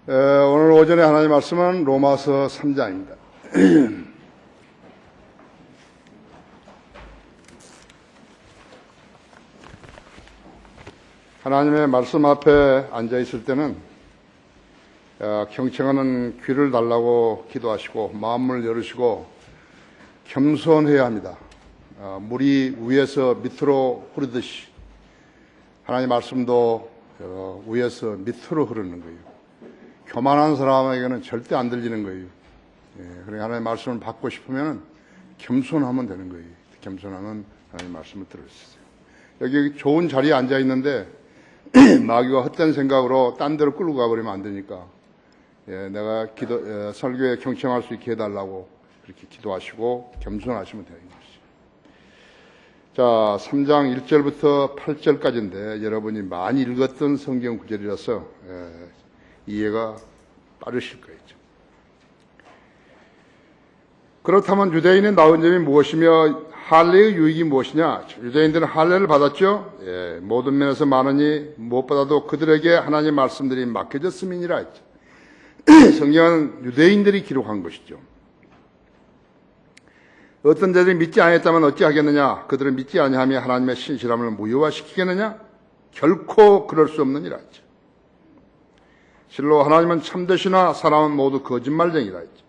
오늘 오전에 하나님 말씀은 로마서 3장입니다. 하나님의 말씀 앞에 앉아 있을 때는 경청하는 귀를 달라고 기도하시고 마음을 열으시고 겸손해야 합니다. 물이 위에서 밑으로 흐르듯이 하나님 말씀도 위에서 밑으로 흐르는 거예요. 교만한 사람에게는 절대 안 들리는 거예요. 그러니까 하나님의 말씀을 받고 싶으면 겸손하면 되는 거예요. 겸손하면 하나님의 말씀을 들을 수 있어요. 여기 좋은 자리에 앉아 있는데 마귀가 헛된 생각으로 딴 데로 끌고 가버리면 안 되니까 내가 설교에 경청할 수 있게 해달라고 그렇게 기도하시고 겸손하시면 되는 것이죠. 자, 3장 1절부터 8절까지인데 여러분이 많이 읽었던 성경 구절이라서 이해가 빠르실 거예요. 그렇다면 유대인의 나은 점이 무엇이며 할례의 유익이 무엇이냐? 유대인들은 할례를 받았죠. 모든 면에서 많으니 무엇보다도 그들에게 하나님의 말씀들이 맡겨졌음이니라 했죠. 성경은 유대인들이 기록한 것이죠. 어떤 자들이 믿지 아니했다면 어찌하겠느냐? 그들은 믿지 아니하며 하나님의 신실함을 무효화시키겠느냐? 결코 그럴 수 없느니라 했죠. 실로 하나님은 참되시나 사람은 모두 거짓말쟁이라 했죠.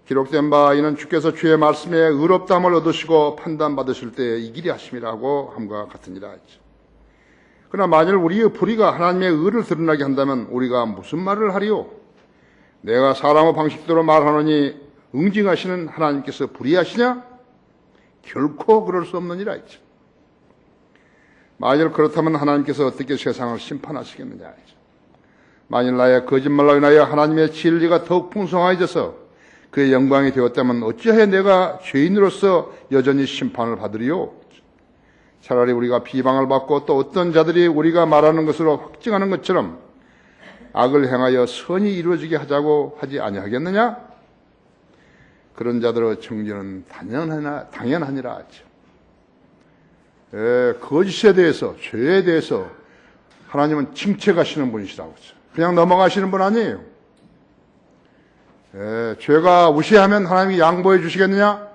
기록된 바 이는 주께서 주의 말씀에 의롭다함을 얻으시고 판단받으실 때에 이 길이 하심이라고 함과 같으니라 했죠. 그러나 만일 우리의 불의가 하나님의 의를 드러나게 한다면 우리가 무슨 말을 하리요? 내가 사람의 방식대로 말하노니 응징하시는 하나님께서 불의하시냐? 결코 그럴 수 없느니라 했죠. 만일 그렇다면 하나님께서 어떻게 세상을 심판하시겠느냐 했죠. 만일 나의 거짓말로 인하여 하나님의 진리가 더욱 풍성해져서 그의 영광이 되었다면 어찌하여 내가 죄인으로서 여전히 심판을 받으리요? 차라리 우리가 비방을 받고 또 어떤 자들이 우리가 말하는 것으로 확증하는 것처럼 악을 행하여 선이 이루어지게 하자고 하지 아니하겠느냐? 그런 자들의 정죄는 당연하니라 하죠. 거짓에 대해서, 죄에 대해서 하나님은 징책하시는 분이시라고 하죠. 그냥 넘어가시는 분 아니에요. 죄가 무시하면 하나님이 양보해 주시겠느냐?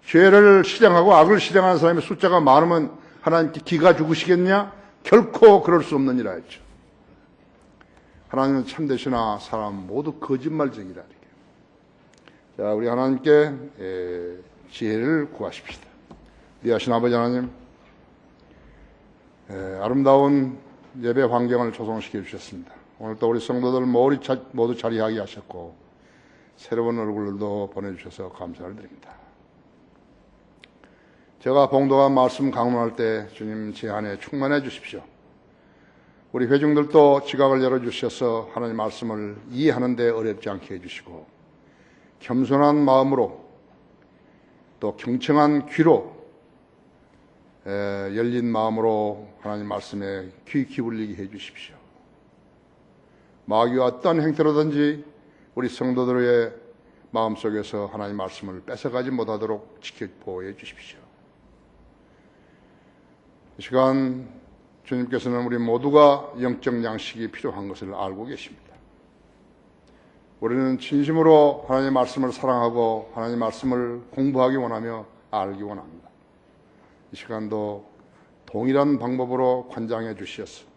죄를 실행하고 악을 실행하는 사람의 숫자가 많으면 하나님께 기가 죽으시겠느냐? 결코 그럴 수 없느니라 했죠. 하나님은 참되시나 사람 모두 거짓말쟁이라. 자, 우리 하나님께 지혜를 구하십시다. 귀하신 아버지 하나님, 아름다운 예배 환경을 조성시켜 주셨습니다. 오늘 또 우리 성도들 모두 자리하게 하셨고 새로운 얼굴도 보내주셔서 감사를 드립니다. 제가 봉독한 말씀 강론할 때 주님 제 안에 충만해 주십시오. 우리 회중들도 지각을 열어주셔서 하나님 말씀을 이해하는 데 어렵지 않게 해주시고 겸손한 마음으로 또 경청한 귀로 열린 마음으로 하나님 말씀에 귀 기울이게 해주십시오. 마귀와 어떤 행태로든지 우리 성도들의 마음속에서 하나님 말씀을 뺏어가지 못하도록 지켜 보호해 주십시오. 이 시간 주님께서는 우리 모두가 영적 양식이 필요한 것을 알고 계십니다. 우리는 진심으로 하나님의 말씀을 사랑하고 하나님의 말씀을 공부하기 원하며 알기 원합니다. 이 시간도 동일한 방법으로 관장해 주시었습니다.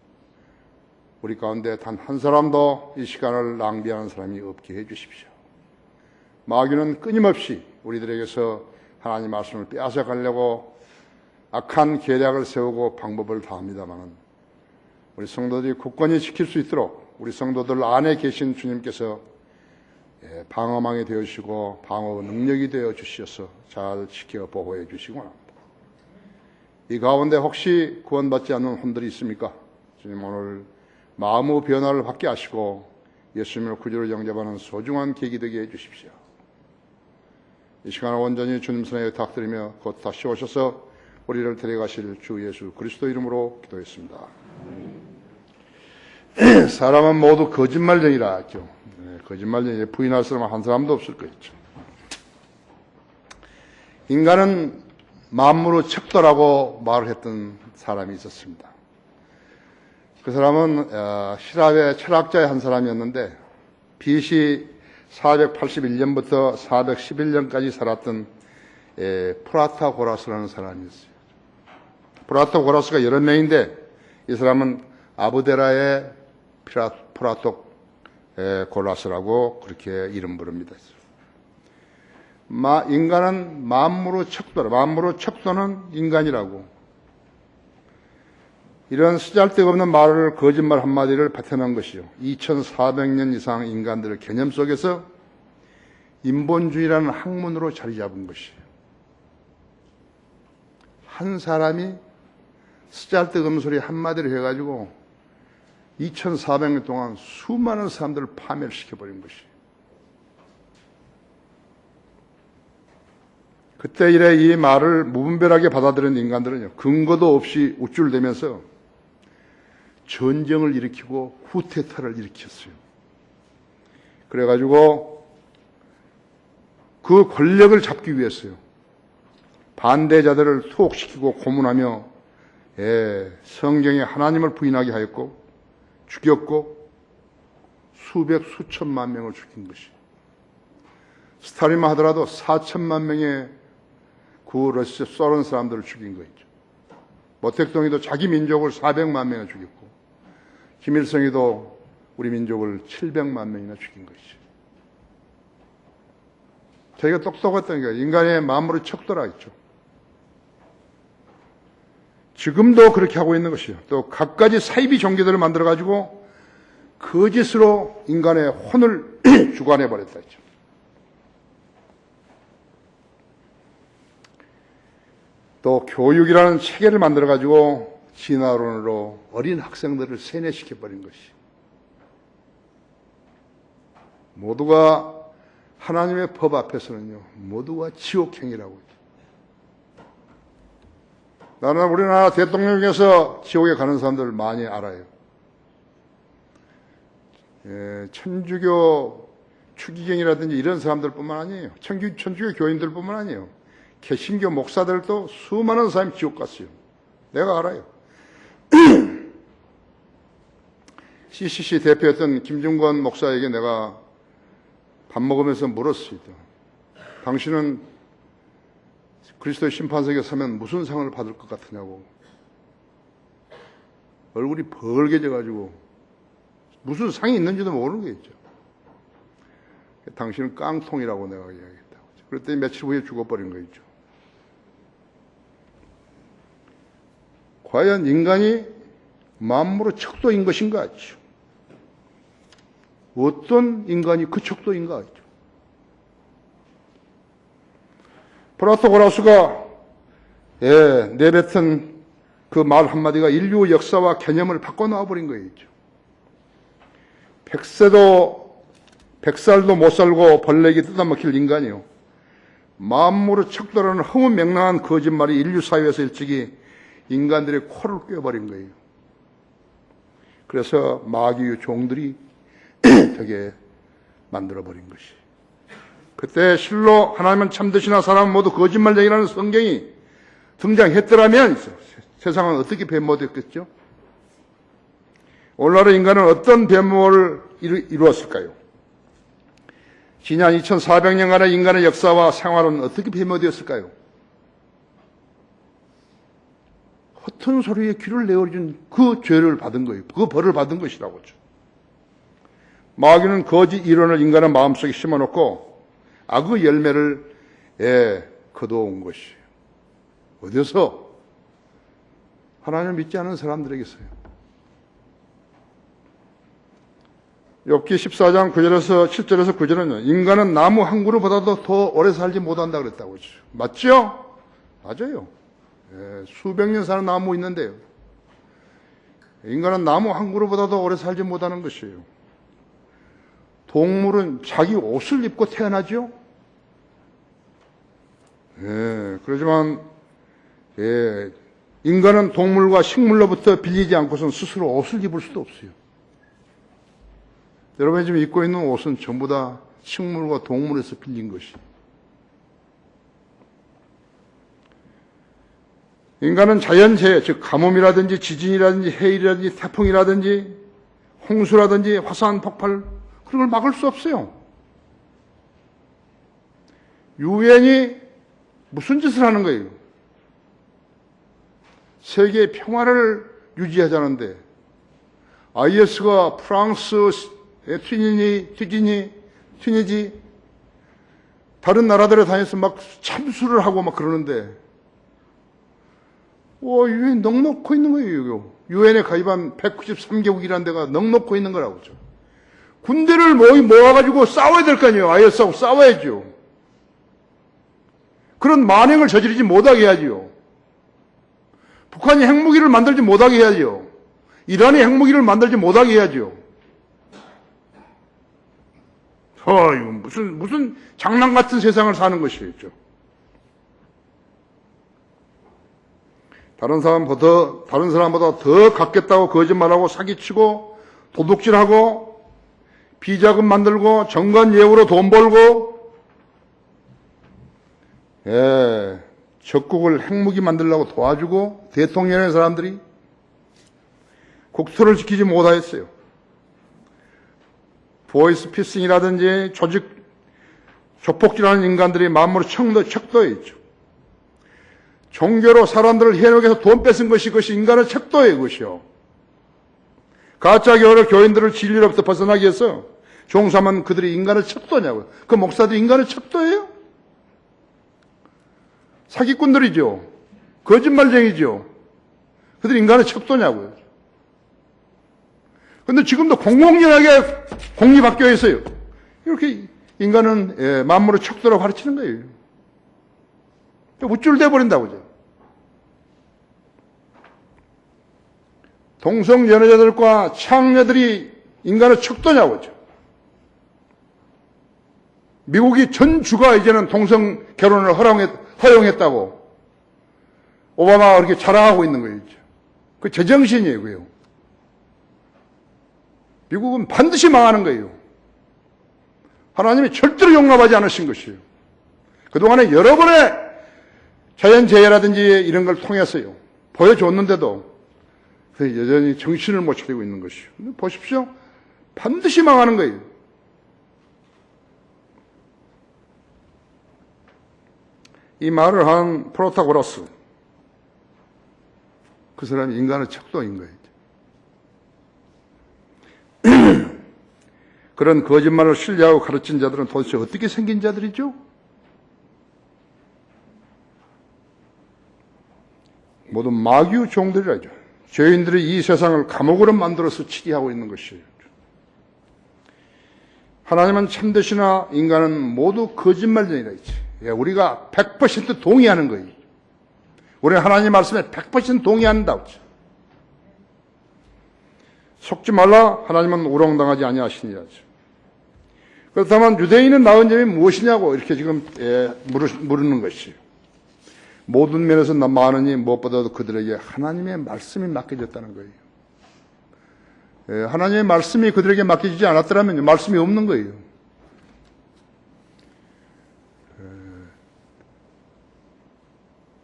우리 가운데 단 한 사람도 이 시간을 낭비하는 사람이 없게 해 주십시오. 마귀는 끊임없이 우리들에게서 하나님 말씀을 빼앗아 가려고 악한 계략을 세우고 방법을 다합니다만 우리 성도들이 굳건히 지킬 수 있도록 우리 성도들 안에 계신 주님께서 방어망이 되어주시고 방어 능력이 되어 주셔서 잘 지켜 보호해 주시기 원합니다. 이 가운데 혹시 구원받지 않는 혼들이 있습니까? 주님 오늘 마음의 변화를 받게 하시고 예수님을 구주로 영접하는 소중한 계기 되게 해주십시오. 이 시간을 온전히 주님 손에 부탁드리며 곧 다시 오셔서 우리를 데려가실 주 예수 그리스도 이름으로 기도했습니다. 사람은 모두 거짓말쟁이라 했죠. 거짓말쟁이 부인할 사람은 한 사람도 없을 거였죠. 인간은 만물의 척도라고 말을 했던 사람이 있었습니다. 그 사람은希腊의 철학자의 한 사람이었는데 BC 481년부터 411년까지 살았던 프라타고라스라는 사람이었어요. 프라타고라스가 여러 명인데 이 사람은 아부데라의 프라토고라스라고 그렇게 이름 부릅니다. 인간은 만무로 척도라. 만무로 척도는 인간이라고. 이런 쓰잘데없는 말을 거짓말 한마디를 뱉어낸 것이요. 2400년 이상 인간들의 개념 속에서 인본주의라는 학문으로 자리 잡은 것이에요. 한 사람이 쓰잘데없는 소리 한마디를 해가지고 2400년 동안 수많은 사람들을 파멸을 시켜버린 것이에요. 그때 이래 이 말을 무분별하게 받아들인 인간들은요, 근거도 없이 우쭐대면서 전쟁을 일으키고 쿠데타를 일으켰어요. 그래가지고 그 권력을 잡기 위해서요, 반대자들을 투옥시키고 고문하며 성경에 하나님을 부인하게 하였고 죽였고 수백 수천만 명을 죽인 것이. 스탈린만 하더라도 4천만 명의 그 러시아 소련 사람들을 죽인 거죠. 모택동이도 자기 민족을 400만 명을 죽였고 김일성이도 우리 민족을 700만 명이나 죽인 것이죠. 저희가 똑똑했던 게 인간의 마음으로 척도라 했죠. 지금도 그렇게 하고 있는 것이요. 또 갖가지 사이비 종교들을 만들어가지고 거짓으로 인간의 혼을 주관해버렸다 했죠. 또 교육이라는 체계를 만들어가지고 진화론으로 어린 학생들을 세뇌시켜버린 것이. 모두가 하나님의 법 앞에서는요, 모두가 지옥행이라고 했죠. 나는 우리나라 대통령 중에서 지옥에 가는 사람들을 많이 알아요. 천주교 추기경이라든지 이런 사람들뿐만 아니에요. 천주교 교인들뿐만 아니에요. 개신교 목사들도 수많은 사람이 지옥 갔어요. 내가 알아요. CCC 대표였던 김중권 목사에게 내가 밥 먹으면서 물었습니다. 당신은 그리스도의 심판석에 서면 무슨 상을 받을 것 같으냐고. 얼굴이 벌게져가지고 무슨 상이 있는지도 모르는 게 있죠. 당신은 깡통이라고 내가 이야기했다고. 그랬더니 며칠 후에 죽어버린 거 있죠. 과연 인간이 만무로 척도인 것인가 하죠. 어떤 인간이 그 척도인가 하죠. 프라토고라스가 내뱉은 그 말 한마디가 인류 역사와 개념을 바꿔놓아버린 거였죠. 100살도 못 살고 벌레에게 뜯어먹힐 인간이요, 만무로 척도라는 허무맹랑한 거짓말이 인류 사회에서 일찍이 인간들의 코를 꿰어버린 거예요. 그래서 마귀의 종들이 되게 만들어버린 것이. 그때 실로 하나님은 참되시나 사람은 모두 거짓말쟁이라는 성경이 등장했더라면 세상은 어떻게 변모됐겠죠? 오늘날의 인간은 어떤 변모를 이루었을까요? 지난 2400년간의 인간의 역사와 생활은 어떻게 변모되었을까요? 허튼 소리에 귀를 내어준 그 죄를 받은 거예요. 그 벌을 받은 것이라고 하죠. 마귀는 거짓 이론을 인간의 마음속에 심어놓고 악의 열매를 거둬온 것이에요. 어디서? 하나님을 믿지 않은 사람들에게서요. 욥기 14장 9절에서 7절에서 9절은요, 인간은 나무 한 그루보다도 더 오래 살지 못한다 그랬다고 했죠. 맞죠? 맞아요. 수백 년 사는 나무 있는데요, 인간은 나무 한 그루보다도 오래 살지 못하는 것이에요. 동물은 자기 옷을 입고 태어나죠? 그렇지만 인간은 동물과 식물로부터 빌리지 않고선 스스로 옷을 입을 수도 없어요. 여러분이 지금 입고 있는 옷은 전부 다 식물과 동물에서 빌린 것이. 인간은 자연재해, 즉 가뭄이라든지 지진이라든지 해일이라든지 태풍이라든지 홍수라든지 화산 폭발, 그런 걸 막을 수 없어요. 유엔이 무슨 짓을 하는 거예요? 세계의 평화를 유지하자는데 IS가 프랑스, 튀니지 다른 나라들에 다녀서 막 참수를 하고 막 그러는데 유엔 넋놓고 있는 거예요. 유엔에 가입한 193개국이라는 데가 넋놓고 있는 거라고. 군대를 모아가지고 싸워야 될 거 아니에요. IS하고 싸워야죠. 그런 만행을 저지르지 못하게 해야지요. 북한이 핵무기를 만들지 못하게 해야죠. 이란이 핵무기를 만들지 못하게 해야죠. 이거 무슨 장난 같은 세상을 사는 것이겠죠. 다른 사람보다 더 갖겠다고 거짓말하고 사기치고 도둑질하고 비자금 만들고 정관 예우로 돈 벌고 적국을 핵무기 만들려고 도와주고 대통령의 사람들이 국토를 지키지 못하였어요. 보이스피싱이라든지 조폭질하는 인간들이 마음으로 척도해 있죠. 종교로 사람들을 현혹해서 돈 뺏은 그것이 인간의 척도예요, 그것이요. 가짜 교인들을 진리로부터 벗어나기 위해서 종사하면 그들이 인간의 척도냐고요. 그 목사들이 인간의 척도예요? 사기꾼들이죠. 거짓말쟁이죠. 그들이 인간의 척도냐고요. 그런데 지금도 공공연하게 공립학교에 있어요. 이렇게 인간은 만물의 척도라고 가르치는 거예요. 우쭐대 버린다고죠. 동성연애자들과 창녀들이 인간의 척도냐고죠. 미국이 전주가 이제는 동성 결혼을 허용했다고 오바마가 그렇게 자랑하고 있는 거예요. 그 제정신이에요, 그요. 미국은 반드시 망하는 거예요. 하나님이 절대로 용납하지 않으신 것이에요. 그동안에 여러 번의 자연재해라든지 이런 걸 통해서요, 보여줬는데도 여전히 정신을 못 차리고 있는 것이에요. 보십시오. 반드시 망하는 거예요. 이 말을 한 프로타고라스, 그 사람이 인간의 척도인 거예요. 그런 거짓말을 신뢰하고 가르친 자들은 도대체 어떻게 생긴 자들이죠? 모두 마귀의 종들이라죠. 죄인들이 이 세상을 감옥으로 만들어서 치리하고 있는 것이에요. 하나님은 참되시나 인간은 모두 거짓말쟁이라 했지. 우리가 100% 동의하는 거예요. 우리는 하나님 말씀에 100% 동의한다고 했죠. 속지 말라, 하나님은 우롱당하지 아니하시니라죠. 그렇다면 유대인은 나은 점이 무엇이냐고 이렇게 지금 물으는 것이에요. 모든 면에서 많으니 무엇보다도 그들에게 하나님의 말씀이 맡겨졌다는 거예요. 하나님의 말씀이 그들에게 맡겨지지 않았더라면 말씀이 없는 거예요.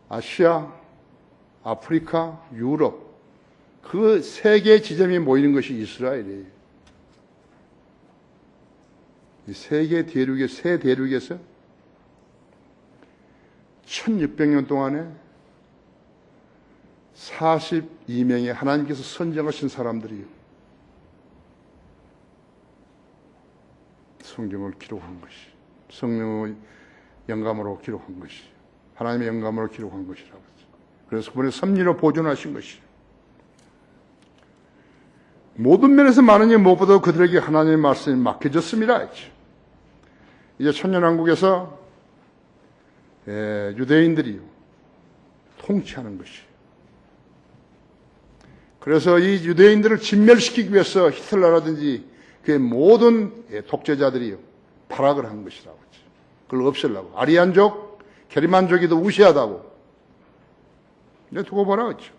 아시아, 아프리카, 유럽, 그 세 개의 지점이 모이는 것이 이스라엘이에요. 이 세 개 대륙의 세 대륙에서 1600년 동안에 42명의 하나님께서 선정하신 사람들이 성경을 기록한 것이, 성령의 영감으로 기록한 것이, 하나님의 영감으로 기록한 것이라고 했죠. 그래서 그분의 섭리로 보존하신 것이, 모든 면에서 많으니 무엇보다 그들에게 하나님의 말씀이 맡겨졌습니다 했죠. 이제 천년왕국에서 유대인들이 통치하는 것이. 그래서 이 유대인들을 진멸시키기 위해서 히틀러라든지 그의 모든 독재자들이 발악을 한 것이라고 했죠. 그걸 없애려고. 아리안족, 게르만족이 더 우세하다고. 이제 두고 보라 했죠.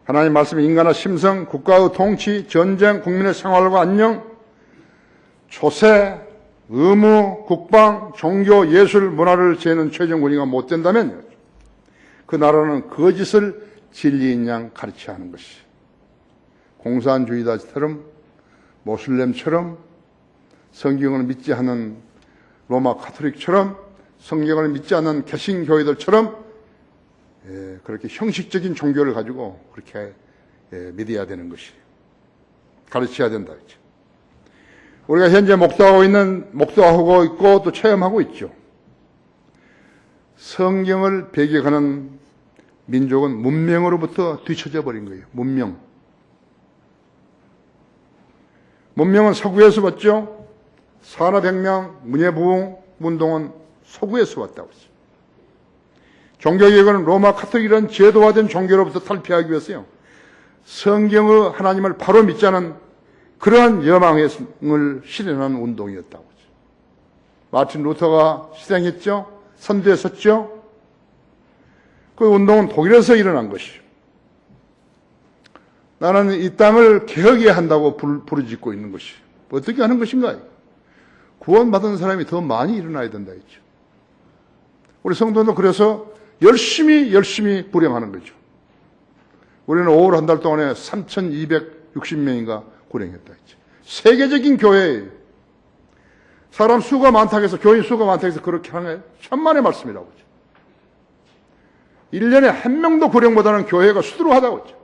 하나님 말씀이 인간의 심성, 국가의 통치, 전쟁, 국민의 생활과 안녕, 초세, 의무, 국방, 종교, 예술, 문화를 재는 최종 권위가 못 된다면 그 나라는 거짓을 진리인 양 가르쳐야 하는 것이. 공산주의자처럼, 모슬렘처럼, 성경을 믿지 않는 로마 카톨릭처럼, 성경을 믿지 않는 개신교회들처럼 그렇게 형식적인 종교를 가지고 그렇게 믿어야 되는 것이. 가르쳐야 된다. 우리가 현재 목도하고 있고 또 체험하고 있죠. 성경을 배격하는 민족은 문명으로부터 뒤처져 버린 거예요. 문명은 서구에서 왔죠. 산업혁명, 문예부흥 운동은 서구에서 왔다고 했어요. 종교개혁은 로마 카톨릭이라는 제도화된 종교로부터 탈피하기 위해서요. 성경의 하나님을 바로 믿자는 그러한 여망을 실현하는 운동이었다고 했죠. 마틴 루터가 실행했죠. 선두에 섰죠. 그 운동은 독일에서 일어난 것이죠. 나는 이 땅을 개혁해야 한다고 부르짖고 있는 것이. 어떻게 하는 것인가? 구원받은 사람이 더 많이 일어나야 된다 했죠. 우리 성도도 그래서 열심히 불행하는 거죠. 우리는 5월 한 달 동안에 3,260명인가 불행했다 했죠. 세계적인 교회예요. 사람 수가 많다고 해서, 교인 수가 많다고 해서 그렇게 하는 거예요. 천만의 말씀이라고 하죠. 1년에 한 명도 불행보다는 교회가 수두룩하다고 했죠.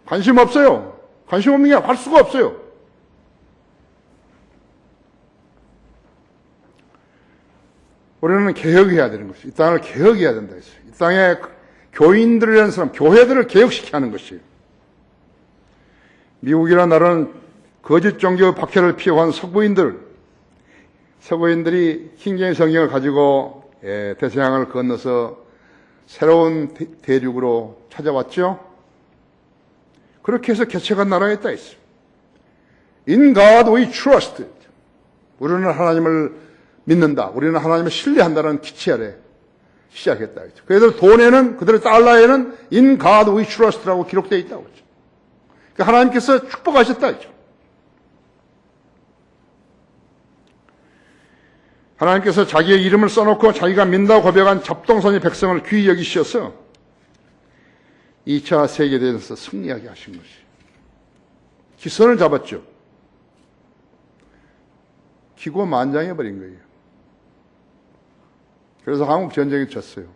관심 없어요. 관심 없는 게 할 수가 없어요. 우리는 개혁해야 되는 것이에요. 이 땅을 개혁해야 된다 했어요. 이 땅에 교인들이라는 사람, 교회들을 개혁시켜야 하는 것이에요. 미국이라는 나라는 거짓 종교 박해를 피워간 서구인들이 킹제임스 성경을 가지고 대서양을 건너서 새로운 대륙으로 찾아왔죠. 그렇게 해서 개척한 나라가 있다 했어요. In God we trust. 우리는 하나님을 믿는다. 우리는 하나님을 신뢰한다는 기치 아래 시작했다 했죠. 그들의 달러에는 In God we trust라고 기록되어 있다고 했죠. 그러니까 하나님께서 축복하셨다 했죠. 하나님께서 자기의 이름을 써놓고 자기가 믿는다고 고백한 잡동선의 백성을 귀히 여기셔서 2차 세계대전에서 승리하게 하신 것이. 기선을 잡았죠. 기고만장해버린 거예요. 그래서 한국 전쟁이 졌어요.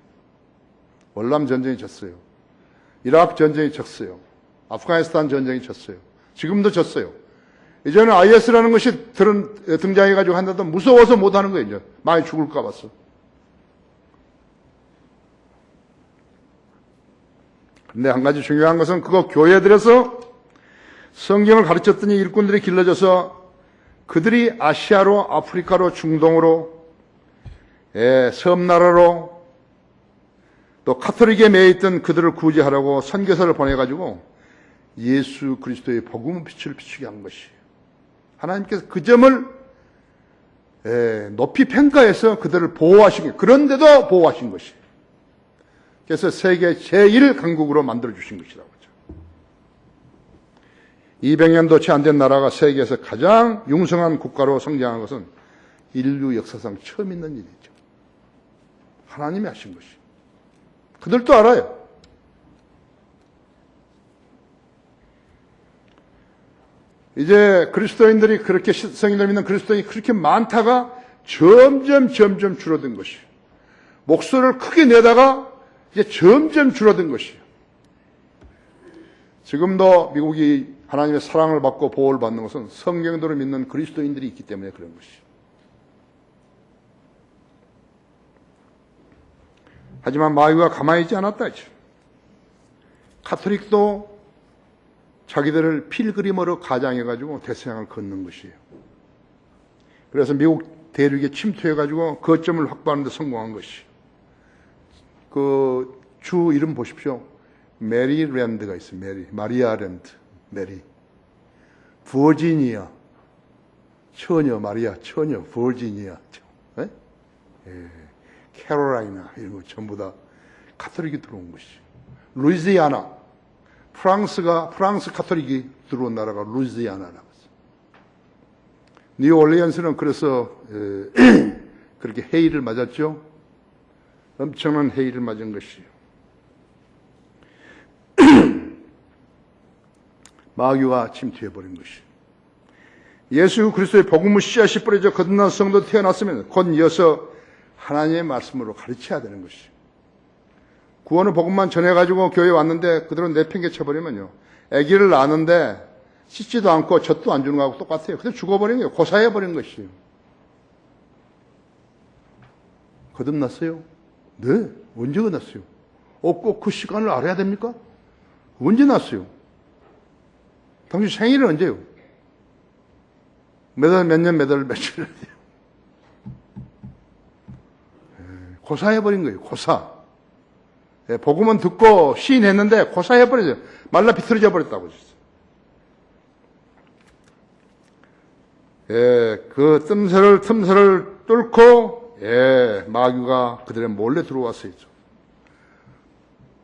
월남 전쟁이 졌어요. 이라크 전쟁이 졌어요. 아프가니스탄 전쟁이 졌어요. 지금도 졌어요. 이제는 IS라는 것이 등장해가지고 한다도 무서워서 못하는 거예요. 이제 많이 죽을까 봐서. 근데 한 가지 중요한 것은 그거 교회들에서 성경을 가르쳤더니 일꾼들이 길러져서 그들이 아시아로, 아프리카로, 중동으로, 섬나라로, 또 카톨릭에 매여있던 그들을 구제하라고 선교사를 보내가지고 예수 그리스도의 복음의 빛을 비추게 한 것이에요. 하나님께서 그 점을 높이 평가해서 그들을 보호하신 거예요. 그런데도 보호하신 것이에요. 그래서 세계 제1강국으로 만들어주신 것이라고 하죠. 200년도 채 안 된 나라가 세계에서 가장 융성한 국가로 성장한 것은 인류 역사상 처음 있는 일이죠. 하나님이 하신 것이. 그들도 알아요. 이제 그리스도인들이 그렇게 성경을 믿는 그리스도인이 그렇게 많다가 점점 줄어든 것이에요. 목소리를 크게 내다가 이제 점점 줄어든 것이에요. 지금도 미국이 하나님의 사랑을 받고 보호를 받는 것은 성경대로 믿는 그리스도인들이 있기 때문에 그런 것이에요. 하지만 마귀가 가만히 있지 않았다. 카톨릭도 자기들을 필그림으로 가장해가지고 대서양을 걷는 것이에요. 그래서 미국 대륙에 침투해가지고 거점을 확보하는 데 성공한 것이. 그 주 이름 보십시오. 메리랜드가 있어요. 마리아랜드, 메리. 버지니아, 처녀, 마리아, 처녀, 버지니아. 캐롤라이나, 이런 거 전부 다 카톨릭이 들어온 것이. 루이지아나, 프랑스 카톨릭이 들어온 나라가 루이지아나라고 했어요. 뉴올리언스는 그래서 그렇게 해일을 맞았죠. 엄청난 해일을 맞은 것이요. 마귀가 침투해버린 것이요. 예수 그리스도의 복음의 씨앗이 뿌려져 거듭난 성도 태어났으면 곧 이어서 하나님의 말씀으로 가르쳐야 되는 것이요. 구원의 복음만 전해가지고 교회에 왔는데 그대로 내팽개쳐버리면요. 아기를 낳았는데 씻지도 않고 젖도 안 주는 거하고 똑같아요. 그대로 죽어버린 거예요. 고사해버린 것이요. 거듭났어요? 네. 언제 거듭났어요? 꼭 그 시간을 알아야 됩니까? 언제 났어요? 당신 생일은 언제요? 몇 월, 몇 년, 몇 월, 며칠. 고사해버린 거예요. 고사. 복음은 듣고 시인했는데 고사해버려요. 말라 비틀어져 버렸다고 했어요. 그 틈새를 뚫고 마귀가 그들의 몰래 들어왔어요.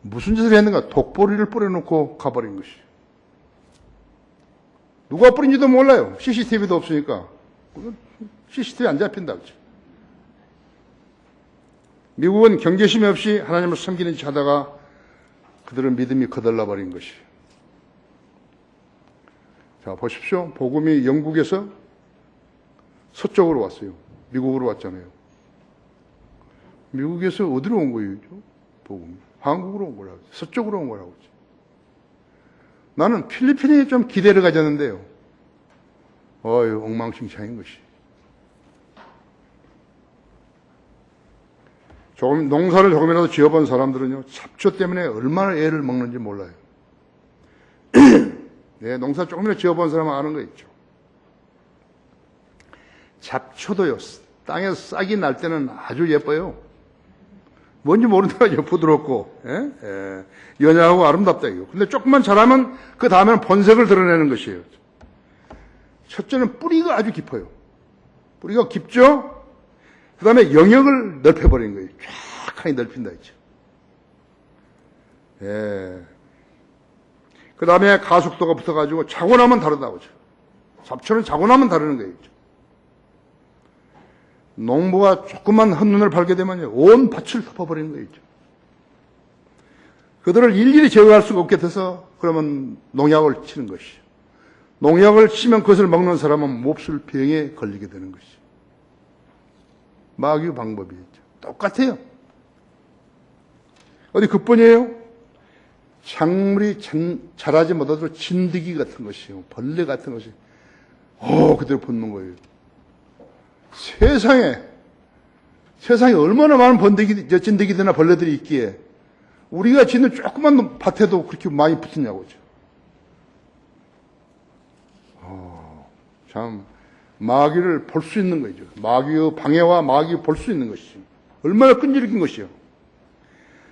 무슨 짓을 했는가? 독보리를 뿌려놓고 가버린 것이에요. 누가 뿌린지도 몰라요. CCTV도 없으니까. CCTV 안 잡힌다. 그렇죠? 미국은 경계심이 없이 하나님을 섬기는 짓 하다가 그들은 믿음이 거덜나 버린 것이에요. 자, 보십시오. 복음이 영국에서 서쪽으로 왔어요. 미국으로 왔잖아요. 미국에서 어디로 온 거예요? 복음이. 한국으로 온 거라고. 서쪽으로 온 거라고. 나는 필리핀에 좀 기대를 가졌는데요. 엉망진창인 것이. 농사를 조금이라도 지어본 사람들은요, 잡초 때문에 얼마나 애를 먹는지 몰라요. 네, 농사 조금이라도 지어본 사람은 아는 거 있죠. 잡초도요, 땅에서 싹이 날 때는 아주 예뻐요. 뭔지 모르다가 부드럽고, 연하고 아름답다, 이거. 근데 조금만 자라면 그 다음에는 본색을 드러내는 것이에요. 첫째는 뿌리가 아주 깊어요. 뿌리가 깊죠? 그 다음에 영역을 넓혀버린 거예요. 쫙하게 넓힌다, 했죠. 그 다음에 가속도가 붙어가지고 자고 나면 다르다고 하죠. 잡초는 자고 나면 다르는 거예요. 농부가 조금만 헛눈을 팔게 되면요, 온 밭을 덮어버리는 거예요. 그들을 일일이 제어할 수가 없게 돼서 그러면 농약을 치는 것이죠. 농약을 치면 그것을 먹는 사람은 몹쓸 병에 걸리게 되는 것이죠. 마귀 방법이죠. 똑같아요. 어디 그뿐이에요? 작물이 자라지 못하도록 진드기 같은 것이요, 벌레 같은 것이 그대로 붙는 거예요. 세상에 얼마나 많은 진드기들이나 벌레들이 있기에 우리가 짓는 조그만 밭에도 그렇게 많이 붙었냐고죠. 참 마귀를 볼 수 있는 거죠. 마귀의 방해와 마귀를 볼 수 있는 것이죠. 얼마나 끈질긴 것이요.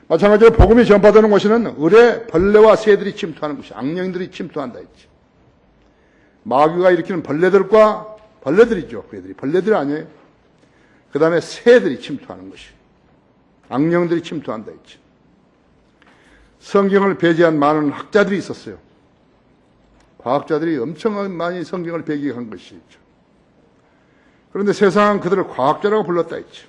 마찬가지로 복음이 전파되는 곳에는 을에 벌레와 새들이 침투하는 것이, 악령들이 침투한다 했지. 마귀가 일으키는 벌레들이죠. 벌레들이 아니에요. 그 다음에 새들이 침투하는 것이, 악령들이 침투한다 했지. 성경을 배제한 많은 학자들이 있었어요. 과학자들이 엄청 많이 성경을 배제한 것이 있죠. 그런데 세상은 그들을 과학자라고 불렀다 했죠.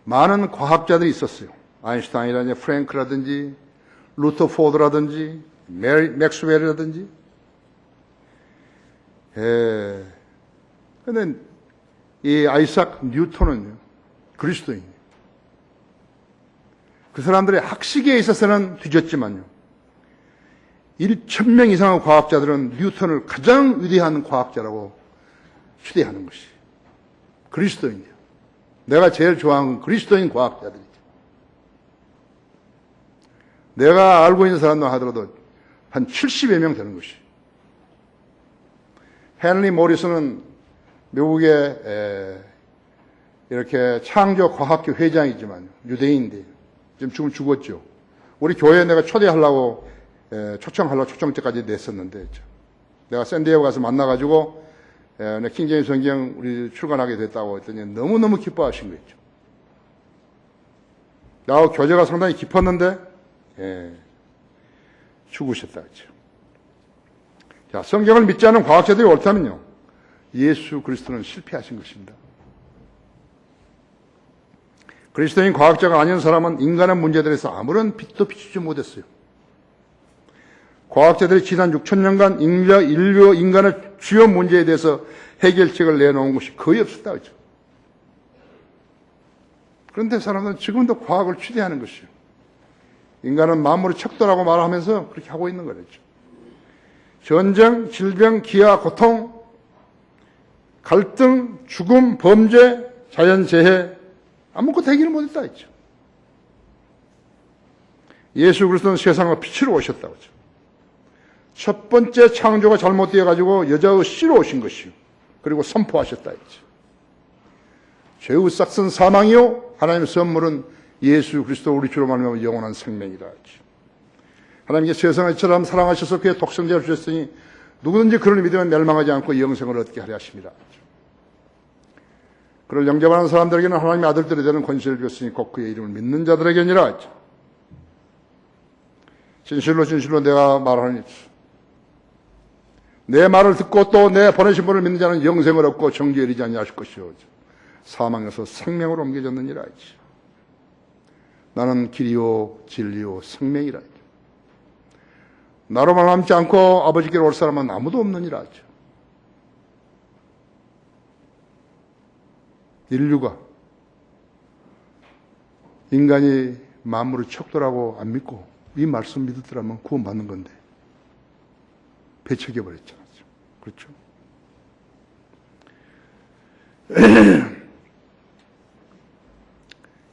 많은 과학자들이 있었어요. 아인슈타인이라든지 프랭크라든지 루터포드라든지 맥스웰이라든지. 그런데 이 아이삭 뉴턴은요, 그리스도인이에요. 그 사람들의 학식에 있어서는 뒤졌지만요, 1,000명 이상의 과학자들은 뉴턴을 가장 위대한 과학자라고 추대하는 것이 그리스도인이에요. 내가 제일 좋아하는 건 그리스도인 과학자들이죠. 내가 알고 있는 사람만 하더라도 한 70여 명 되는 것이. 헨리 모리슨은 미국의 이렇게 창조과학회 회장이지만 유대인인데 지금 죽었죠. 우리 교회에 내가 초대하려고 초청때까지 냈었는데, 내가 샌디에고 가서 만나가지고 킹제임스 성경 우리 출간하게 됐다고 했더니 너무너무 기뻐하신 거 있죠. 나하고 교제가 상당히 깊었는데 죽으셨다 했죠. 자, 성경을 믿지 않는 과학자들이 옳다면요, 예수 그리스도는 실패하신 것입니다. 그리스도인 과학자가 아닌 사람은 인간의 문제들에서 아무런 빛도 비추지 못했어요. 과학자들이 지난 6,000년간 인류 인간의 주요 문제에 대해서 해결책을 내놓은 것이 거의 없었다. 그렇죠? 그런데 사람들은 지금도 과학을 추대하는 것이요. 인간은 만물의 척도라고 말하면서 그렇게 하고 있는 거죠. 전쟁, 질병, 기아, 고통, 갈등, 죽음, 범죄, 자연재해, 아무것도 해결을 못했다 했죠. 예수 그리스도는 세상의 빛으로 오셨다고 하죠. 첫 번째 창조가 잘못되어 가지고 여자의 씨로 오신 것이요, 그리고 선포하셨다 했죠. 죄의 싹은 사망이요, 하나님의 선물은 예수 그리스도 우리 주로 말미암아 영원한 생명이라 했죠. 하나님께 세상을 이처럼 사랑하셔서 그의 독생자를 주셨으니 누구든지 그를 믿으면 멸망하지 않고 영생을 얻게 하려 하십니다. 그를 영접하는 사람들에게는 하나님의 아들들이 되는 권세를 주었으니 곧 그의 이름을 믿는 자들에게니라 했죠. 진실로 진실로 내가 말하니 내 말을 듣고 또 내 보내신 분을 믿는 자는 영생을 얻고 정죄에 이르지 아니하실 것이요 사망에서 생명으로 옮겨졌느니라 했지. 나는 길이요 진리요 생명이라 했죠. 나로만 남지 않고 아버지께로 올 사람은 아무도 없느니라 했죠. 인류가 인간이 만물의 척도라고 안 믿고 이 말씀 믿었더라면 구원받는 건데 배척해버렸잖아요. 그렇죠?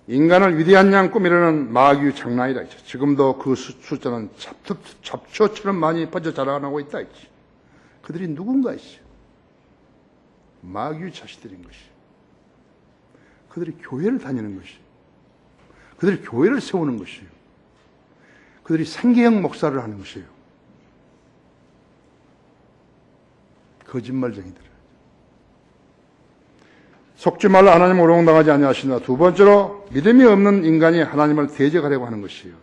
인간을 위대한 양 꾸미려는 마귀의 장난이라 했죠. 지금도 그 숫자는 잡초처럼 많이 퍼져 자라나고 있다 했지. 그들이 누군가 있어요. 마귀의 자식들인 것이. 그들이 교회를 다니는 것이. 그들이 교회를 세우는 것이에요. 그들이 생계형 목사를 하는 것이에요. 거짓말쟁이들. 속지 말라 하나님을 오용당하지 아니하시나. 두 번째로 믿음이 없는 인간이 하나님을 대적하려고 하는 것이에요.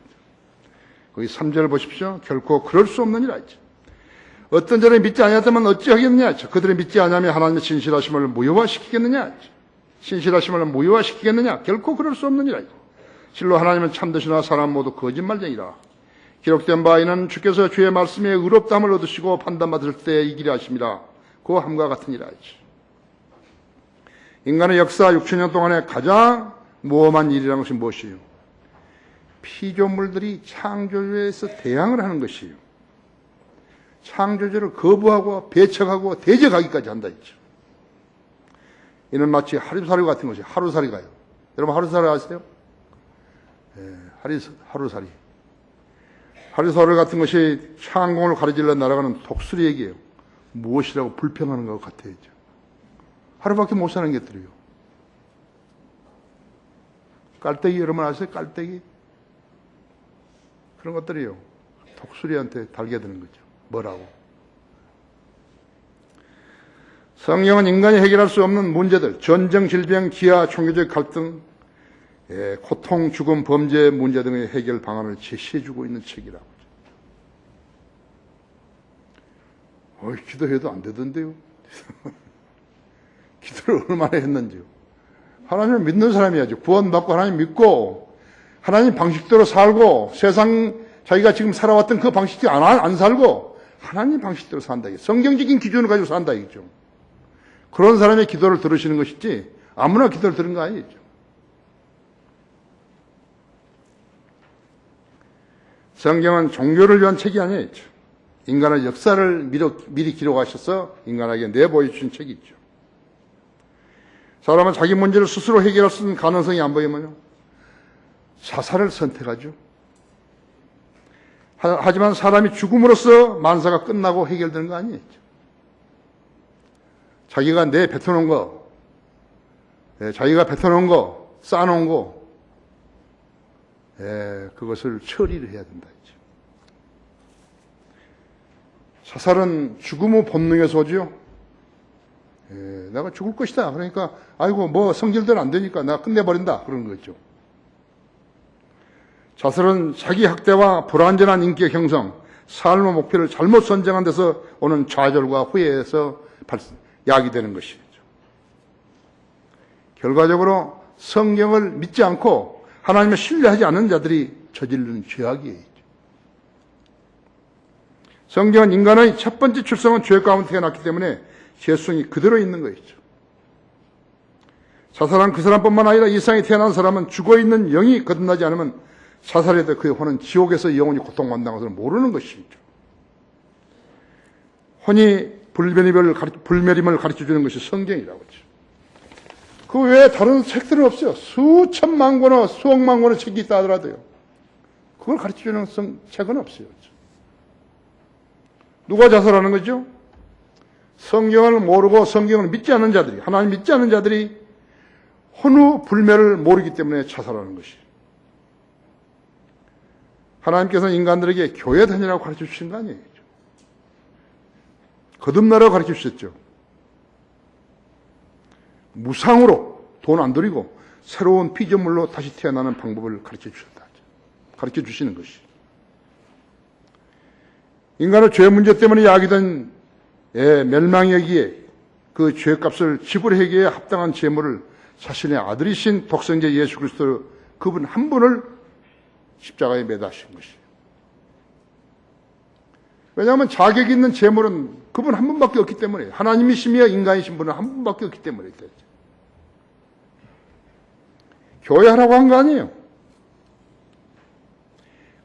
거기 3절을 보십시오. 결코 그럴 수 없느니라 했죠. 어떤 자를 믿지 아니하다면 어찌하겠느냐 했죠. 그들이 믿지 아니하면 하나님의 신실하심을 무효화시키겠느냐 했죠. 신실하심을 무효화시키겠느냐. 결코 그럴 수 없느니라 했죠. 실로 하나님은 참되시나 사람 모두 거짓말쟁이라. 기록된 바에는 주께서 주의 말씀에 의롭다함을 얻으시고 판단받을 때 이기려 하심이라. 그 함과 같으니라 했죠. 인간의 역사 6,000년 동안에 가장 모험한 일이라는 것이 무엇이에요? 피조물들이 창조주에서 대항을 하는 것이에요. 창조주를 거부하고 배척하고 대적하기까지 한다 했죠. 이는 마치 하루살이 같은 것이에요. 하루살이가요. 여러분 하루살이 아세요? 하루살이. 하루살이 같은 것이 창공을 가르치려 날아가는 독수리에게요. 무엇이라고 불평하는 것 같아요. 하루밖에 못 사는 것들이요. 깔때기 여러분 아세요? 깔때기? 그런 것들이요. 독수리한테 달게 되는 거죠. 뭐라고? 성경은 인간이 해결할 수 없는 문제들, 전쟁, 질병, 기아, 종교적 갈등, 고통, 죽음, 범죄 문제 등의 해결 방안을 제시해주고 있는 책이라고. 기도해도 안 되던데요. 기도를 얼마나 했는지요. 하나님을 믿는 사람이야죠. 구원받고 하나님 믿고 하나님 방식대로 살고 세상 자기가 지금 살아왔던 그 방식대로 안 살고 하나님 방식대로 산다. 성경적인 기준을 가지고 산다 이거죠. 그런 사람의 기도를 들으시는 것이지 아무나 기도를 들은 거 아니죠. 성경은 종교를 위한 책이 아니에요. 인간의 역사를 미리 기록하셔서 인간에게 내보여 주신 책이 있죠. 사람은 자기 문제를 스스로 해결할 수 있는 가능성이 안 보이면요, 자살을 선택하죠. 하지만 사람이 죽음으로써 만사가 끝나고 해결되는 거 아니에요. 자기가 뱉어놓은 거, 자기가 뱉어놓은 거, 쌓아놓은 거, 그것을 처리를 해야 된다. 자살은 죽음의 본능에서 오죠. 내가 죽을 것이다. 그러니까 아이고 뭐 성질대로 안 되니까 내가 끝내버린다. 그런 거죠. 자살은 자기 학대와 불완전한 인격 형성, 삶의 목표를 잘못 선정한 데서 오는 좌절과 후회에서 야기되는 것이죠. 결과적으로 성경을 믿지 않고 하나님을 신뢰하지 않는 자들이 저지르는 죄악이에요. 성경은 인간의 첫 번째 출생은 죄 가운데 태어났기 때문에 죄성이 그대로 있는 것이죠. 자살한 그 사람뿐만 아니라 이 세상에 태어난 사람은 죽어있는 영이 거듭나지 않으면 자살해도 그의 혼은 지옥에서 영원히 고통받는다는 것을 모르는 것이죠. 혼이 불멸임을 가르쳐주는 것이 성경이라고 하죠. 그 외에 다른 책들은 없어요. 수천만 권어 수억만 권의 책이 있다 하더라도요. 그걸 가르쳐주는 책은 없어요. 누가 자살하는 거죠? 성경을 모르고 성경을 믿지 않는 자들이, 하나님 믿지 않는 자들이 혼후 불멸을 모르기 때문에 자살하는 것이에요. 하나님께서는 인간들에게 교회 다니라고 가르쳐 주신 거 아니에요. 거듭나라고 가르쳐 주셨죠. 무상으로 돈 안 들이고 새로운 피조물로 다시 태어나는 방법을 가르쳐 주셨다. 가르쳐 주시는 것이. 인간의 죄 문제 때문에 야기된 멸망이기에 그 죄값을 지불하기에 합당한 제물을 자신의 아들이신 독생자 예수 그리스도 그분 한 분을 십자가에 매다신 것이에요. 왜냐하면 자격 있는 제물은 그분 한 분밖에 없기 때문에, 하나님이시며 인간이신 분은 한 분밖에 없기 때문에 교회 하라고 한 거 아니에요.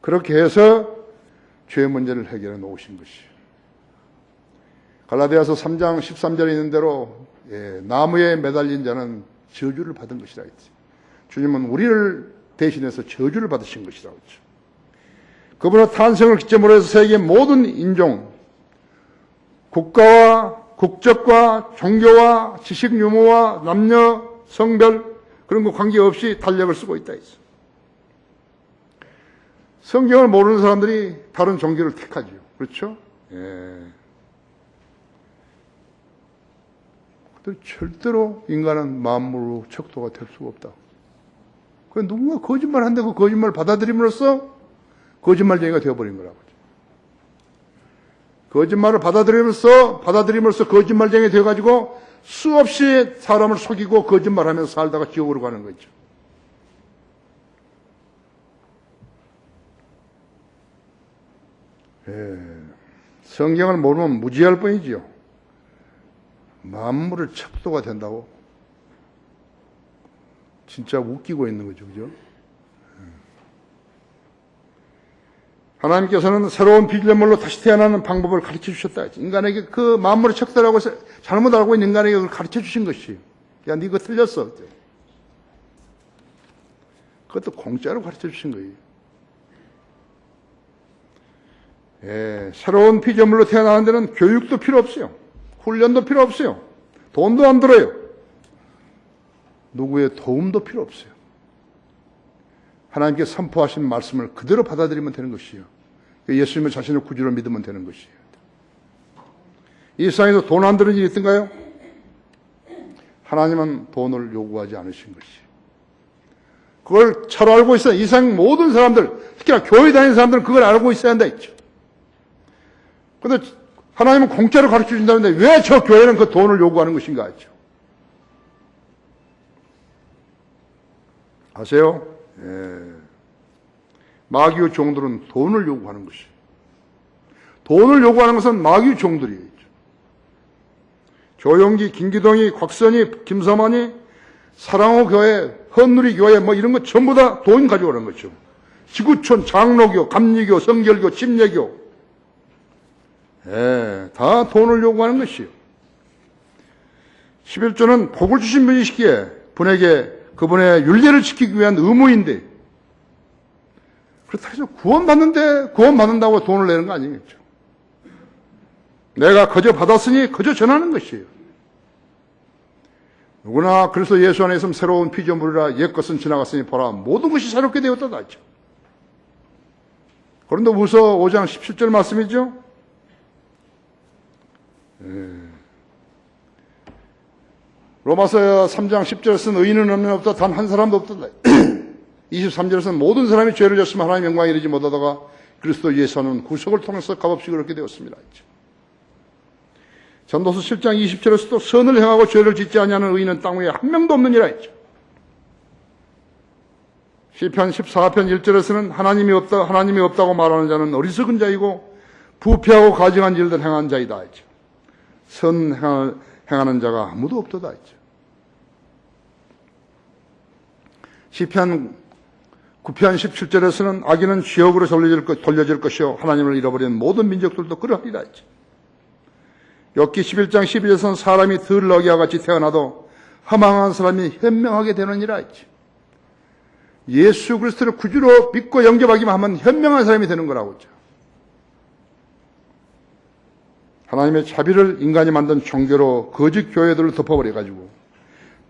그렇게 해서 죄 문제를 해결해 놓으신 것이에요. 갈라디아서 3장 13절에 있는 대로 나무에 매달린 자는 저주를 받은 것이라 했지. 주님은 우리를 대신해서 저주를 받으신 것이라고 했죠. 그분의 탄생을 기점으로 해서 세계 모든 인종, 국가와 국적과 종교와 지식 유무와 남녀, 성별 그런 거 관계없이 달력을 쓰고 있다 했어. 성경을 모르는 사람들이 다른 종교를 택하죠. 그렇죠? 절대로 인간은 만물로 척도가 될 수가 없다. 그 누군가 거짓말 한데 그 거짓말을 받아들임으로써 거짓말쟁이가 되어버린 거라고. 거짓말을 받아들임으로써 거짓말쟁이가 되어가지고 수없이 사람을 속이고 거짓말하면서 살다가 지옥으로 가는 거죠. 성경을 모르면 무지할 뿐이지요. 만물을 척도가 된다고? 진짜 웃기고 있는 거죠. 그죠? 하나님께서는 새로운 피조물로 다시 태어나는 방법을 가르쳐 주셨다. 인간에게 그 만물의 척도라고 해서 잘못 알고 있는 인간에게 그걸 가르쳐 주신 것이. 야, 니 그거 틀렸어. 그것도 공짜로 가르쳐 주신 거예요. 새로운 피조물로 태어나는 데는 교육도 필요 없어요. 훈련도 필요 없어요. 돈도 안 들어요. 누구의 도움도 필요 없어요. 하나님께 선포하신 말씀을 그대로 받아들이면 되는 것이에요. 예수님을 자신의 구주로 믿으면 되는 것이에요. 이 세상에서 돈 안 드는 일이 있던가요? 하나님은 돈을 요구하지 않으신 것이에요. 그걸 잘 알고 있어요. 이 세상 모든 사람들, 특히나 교회 다니는 사람들은 그걸 알고 있어야 한다 했죠. 그런데 하나님은 공짜로 가르쳐 준다는데 왜 저 교회는 그 돈을 요구하는 것인가 했죠. 아세요? 마귀의 종들은 돈을 요구하는 것이에요. 돈을 요구하는 것은 마귀의 종들이에요. 조용기, 김기동이, 곽선이, 김서만이, 사랑호 교회, 헌누리 교회 뭐 이런 거 전부 다 돈 가져오는 거죠. 지구촌, 장로교, 감리교, 성결교, 침례교 다 돈을 요구하는 것이에요. 11조는 복을 주신 분이시기에 분에게 그분의 율례를 지키기 위한 의무인데 그렇다 해서 구원받는다고 돈을 내는 거 아니겠죠. 내가 거저 받았으니 거저 전하는 것이에요. 누구나 그래서 예수 안에 있으면 새로운 피조물이라 옛것은 지나갔으니 보라 모든 것이 새롭게 되었다 했죠. 고린도후서 5장 17절 말씀이죠. 로마서 3장 10절에서는 의인은 없다 단 한 사람도 없다. 23절에서는 모든 사람이 죄를 졌으면 하나님의 영광에 이르지 못하다가 그리스도 예수는 구속을 통해서 값없이 그렇게 되었습니다. 전도서 7장 20절에서도 선을 행하고 죄를 짓지 아니하는 의인은 땅 위에 한 명도 없느니라 했죠. 시편 14편 1절에서는 하나님이 없다고 말하는 자는 어리석은 자이고 부패하고 가증한 일들 행한 자이다 했죠. 선 행하는 자가 아무도 없도다 했죠. 시편 9편 17절에서는 악인은 지옥으로 돌려질 것이요 하나님을 잃어버린 모든 민족들도 그러하리라 했죠. 욥기 11장 12절에서는 사람이 들러기와 같이 태어나도 허망한 사람이 현명하게 되느니라 했죠. 예수 그리스도를 구주로 믿고 영접하기만 하면 현명한 사람이 되는 거라고 했죠. 하나님의 자비를 인간이 만든 종교로 거짓 교회들을 덮어버려가지고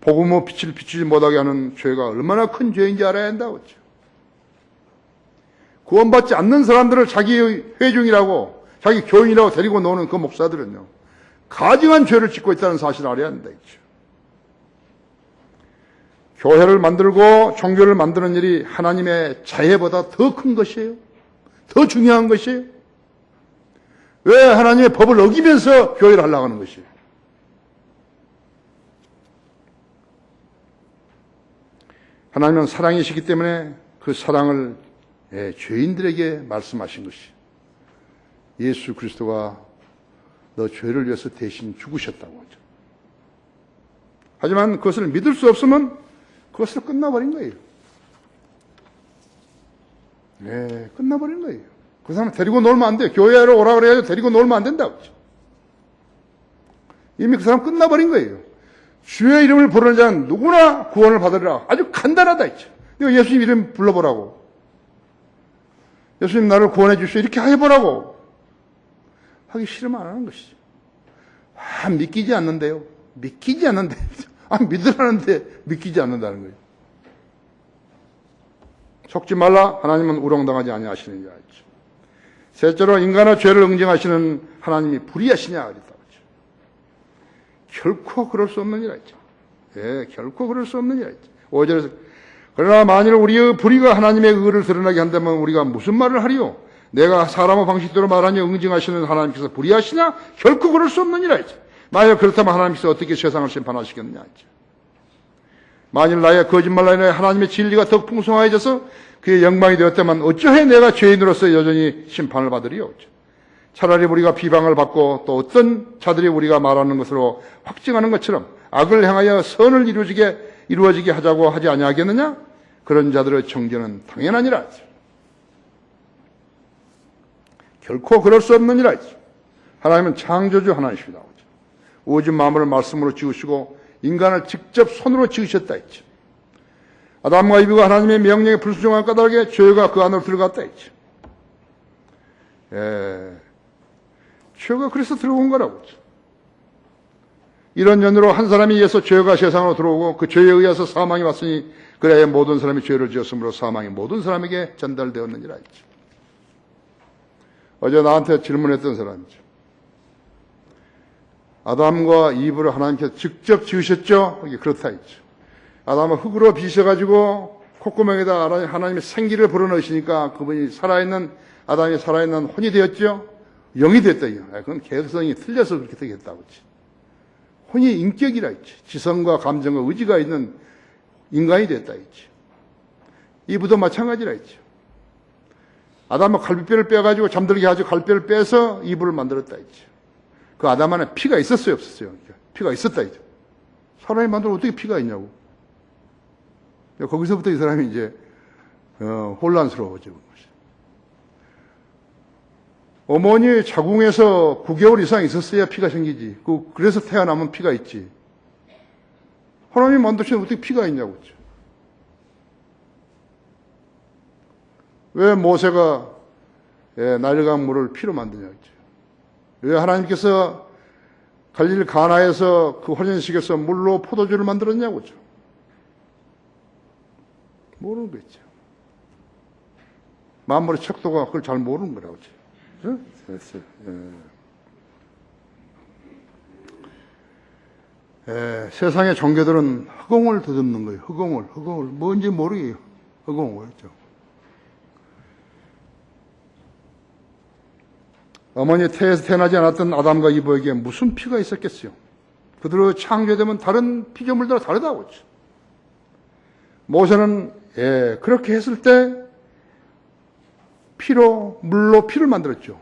복음의 빛을 비추지 못하게 하는 죄가 얼마나 큰 죄인지 알아야 한다고 했죠. 구원받지 않는 사람들을 자기 회중이라고 자기 교인이라고 데리고 노는 그 목사들은요, 가증한 죄를 짓고 있다는 사실을 알아야 한다 했죠. 교회를 만들고 종교를 만드는 일이 하나님의 자애보다 더 큰 것이에요. 더 중요한 것이에요. 왜 하나님의 법을 어기면서 교회를 하려고 하는 것이에요. 하나님은 사랑이시기 때문에 그 사랑을 죄인들에게 말씀하신 것이 예수 그리스도가 너 죄를 위해서 대신 죽으셨다고 하죠. 하지만 그것을 믿을 수 없으면 그것으로 끝나버린 거예요. 네, 끝나버린 거예요. 그 사람 데리고 놀면 안 돼요. 교회로 오라 그래가지고 데리고 놀면 안 된다고 하죠. 이미 그 사람 끝나버린 거예요. 주의 이름을 부르는 자는 누구나 구원을 받으리라. 아주 간단하다 했죠. 이거 예수님 이름 불러보라고. 예수님 나를 구원해 주시오. 이렇게 해보라고. 하기 싫으면 안 하는 것이죠. 믿기지 않는데요. 믿기지 않는데. 믿으라는데 믿기지 않는다는 거예요. 속지 말라. 하나님은 우롱당하지 아니하시느니라 했죠. 셋째로 인간의 죄를 응징하시는 하나님이 불의하시냐 그랬다고 했죠. 결코 그럴 수 없느니라 했죠. 예, 결코 그럴 수 없느니라 했죠. 5절에서 그러나 만일 우리의 불의가 하나님의 의를 드러나게 한다면 우리가 무슨 말을 하리요? 내가 사람의 방식대로 말하니 응징하시는 하나님께서 불의하시냐? 결코 그럴 수 없느니라 했죠. 만약 그렇다면 하나님께서 어떻게 세상을 심판하시겠느냐 했죠. 만일 나의 거짓말로 인해 하나님의 진리가 더 풍성해져서 그의 영광이 되었다면 어쩌해 내가 죄인으로서 여전히 심판을 받으리요? 차라리 우리가 비방을 받고 또 어떤 자들이 우리가 말하는 것으로 확증하는 것처럼 악을 행하여 선을 이루어지게 하자고 하지 아니하겠느냐? 그런 자들의 정죄는 당연하니라 했죠. 결코 그럴 수 없느니라 했죠. 하나님은 창조주 하나님이시다. 오직 마음을 말씀으로 지으시고 인간을 직접 손으로 지으셨다 했죠. 아담과 이브가 하나님의 명령에 불순종한 까닭에 죄가 그 안으로 들어갔다 했죠. 죄가 그래서 들어온 거라고 했죠. 이런 연유로 한 사람이 의해서 죄가 세상으로 들어오고 그 죄에 의해서 사망이 왔으니 그래야 모든 사람이 죄를 지었으므로 사망이 모든 사람에게 전달되었느니라 했죠. 어제 나한테 질문했던 사람이죠. 아담과 이브를 하나님께서 직접 지으셨죠? 그렇다 했죠. 아담은 흙으로 빚어가지고 콧구멍에다 하나님의 생기를 불어넣으시니까 그분이 아담이 살아있는 혼이 되었죠? 영이 됐다. 그건 개성이 틀려서 그렇게 되겠다고 했지. 혼이 인격이라 했지. 지성과 감정과 의지가 있는 인간이 됐다 했지. 이브도 마찬가지라 했죠. 아담은 갈비뼈를 빼가지고 잠들게 하죠. 갈비뼈를 빼서 이브를 만들었다 했죠. 그 아담 안에 피가 있었어요, 없었어요? 피가 있었다 했죠. 사람이 만들면 어떻게 피가 있냐고. 거기서부터 이 사람이 이제 혼란스러워지는 것이죠. 어머니 자궁에서 9개월 이상 있었어야 피가 생기지. 그래서 태어나면 피가 있지. 하나님이 만드시면 어떻게 피가 있냐고 했죠. 왜 모세가 나일강 물을 피로 만드냐 했죠. 왜 하나님께서 갈릴 가나에서 그 혼인식에서 물로 포도주를 만들었냐고 했죠. 모르는 거 있죠. 만물의 척도가 그걸 잘 모르는 거라고 했죠. 세상의 종교들은 허공을 더듬는 거예요. 허공을 뭔지 모르게요. 허공을. 어머니 태에서 태어나지 않았던 아담과 이브에게 무슨 피가 있었겠어요? 그들의 창조되면 다른 피조물들과 다르다고 했죠. 모세는 그렇게 했을 때 물로 피를 만들었죠.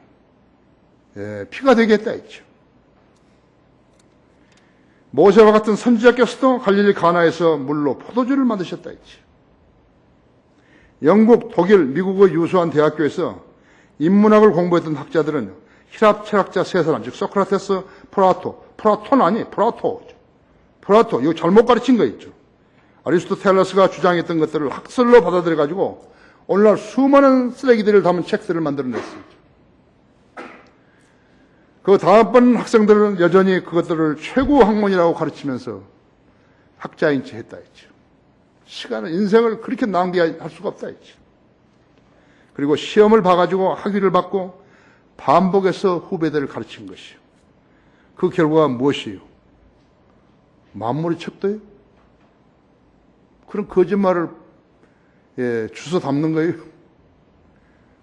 피가 되겠다 했죠. 모세와 같은 선지자께서도 갈릴리 가나에서 물로 포도주를 만드셨다 했죠. 영국, 독일, 미국의 유수한 대학교에서 인문학을 공부했던 학자들은 히랍 철학자 세 사람, 즉 소크라테스, 플라토, 이거 잘못 가르친 거 있죠. 아리스토텔레스가 주장했던 것들을 학설로 받아들여가지고 오늘날 수많은 쓰레기들을 담은 책들을 만들어냈습니다. 그 다음번 학생들은 여전히 그것들을 최고 학문이라고 가르치면서 학자인 채 했다 했죠. 인생을 그렇게 낭비할 수가 없다 했죠. 그리고 시험을 봐가지고 학위를 받고 반복해서 후배들을 가르친 것이요. 그 결과가 무엇이요? 만물의 척도요? 그런 거짓말을 주워 담는 거예요?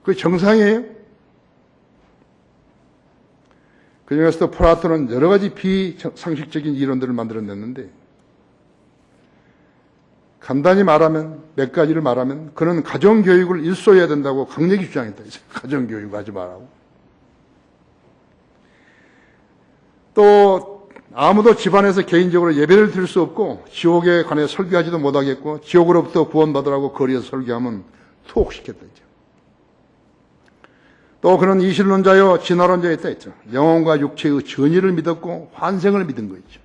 그게 정상이에요? 그 중에서도 플라톤은 여러 가지 비상식적인 이론들을 만들어냈는데, 간단히 말하면, 몇 가지를 말하면, 그는 가정교육을 일소해야 된다고 강력히 주장했다. 가정교육 하지 말라고. 또, 아무도 집안에서 개인적으로 예배를 드릴 수 없고, 지옥에 관해 설교하지도 못하겠고, 지옥으로부터 구원받으라고 거리에서 설교하면 투옥시켰다. 또 그는 이실론자요 진화론자였다 했죠. 영혼과 육체의 전이를 믿었고 환생을 믿은 거죠.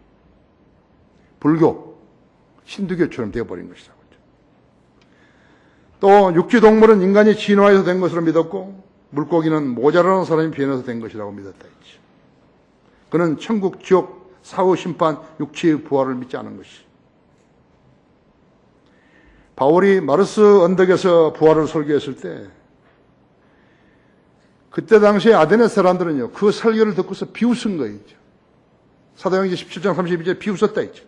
불교, 힌두교처럼 되어버린 것이라고 했죠. 또 육지동물은 인간이 진화해서 된 것으로 믿었고 물고기는 모자라는 사람이 변해서 된 것이라고 믿었다 했죠. 그는 천국, 지옥, 사후 심판, 육체의 부활을 믿지 않은 것이. 바울이 마르스 언덕에서 부활을 설교했을 때 그때 당시에 아테네 사람들은요, 그 설교를 듣고서 비웃은 거예요. 사도행전 17장 32절에 비웃었다 했죠.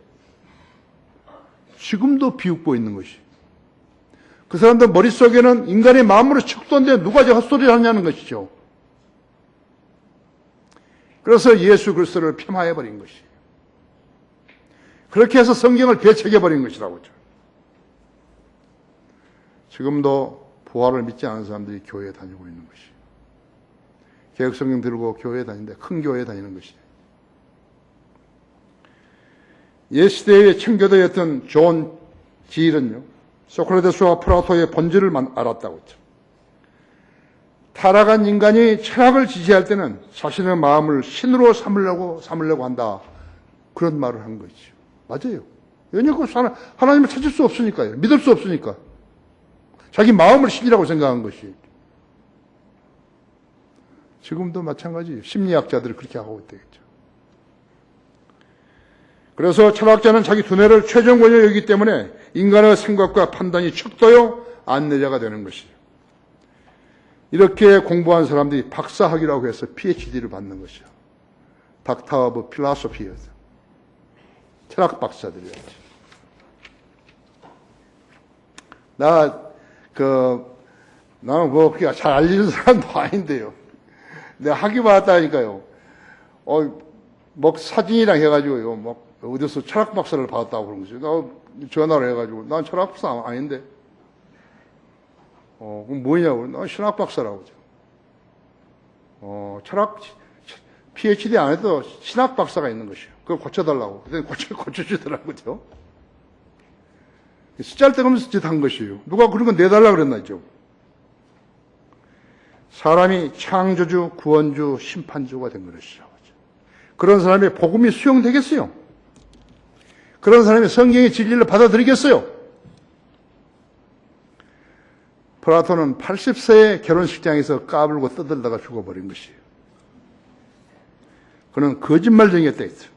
지금도 비웃고 있는 것이. 그 사람들 머릿속에는 인간의 마음으로 척도인데 누가 저 헛소리를 하냐는 것이죠. 그래서 예수 그리스도를 폄하해버린 것이. 그렇게 해서 성경을 배척해버린 것이라고 하죠. 지금도 부활을 믿지 않은 사람들이 교회에 다니고 있는 것이. 개혁성경 들고 교회에 다니는데 큰 교회에 다니는 것이죠. 옛 시대의 청교도였던 존 지일은요, 소크라테스와 플라토의 본질을 알았다고 했죠. 타락한 인간이 철학을 지지할 때는 자신의 마음을 신으로 삼으려고 한다. 그런 말을 한 것이죠. 맞아요. 왜냐하면 하나님을 찾을 수 없으니까요. 믿을 수 없으니까. 자기 마음을 신이라고 생각한 것이. 지금도 마찬가지예요. 심리학자들이 그렇게 하고 있다겠죠. 그래서 철학자는 자기 두뇌를 최종 권위로 여기기 때문에 인간의 생각과 판단이 척도요 안내자가 되는 것이죠. 이렇게 공부한 사람들이 박사학위라고 해서 PhD를 받는 것이죠. 닥터 오브 필라소피였죠. 철학 박사들이었죠. 나는 뭐 그렇게 잘 알리는 사람도 아닌데요. 내가 학위 받았다니까요. 사진이랑 해가지고요. 어디서 철학 박사를 받았다고 그런 거죠. 나 전화를 해가지고, 난 철학 박사 아닌데. 그럼 뭐냐고. 난 신학 박사라고 하죠. PhD 안 해도 신학 박사가 있는 것이요. 그걸 고쳐달라고. 고쳐주더라고요. 쓰잘데없는 짓 한 것이에요. 누가 그런 거 내달라고 그랬나죠. 사람이 창조주, 구원주, 심판주가 된 것이죠. 그런 사람의 복음이 수용되겠어요? 그런 사람이 성경의 진리를 받아들이겠어요? 플라톤은 80세에 결혼식장에서 까불고 떠들다가 죽어버린 것이에요. 그는 거짓말쟁이였다 했어요.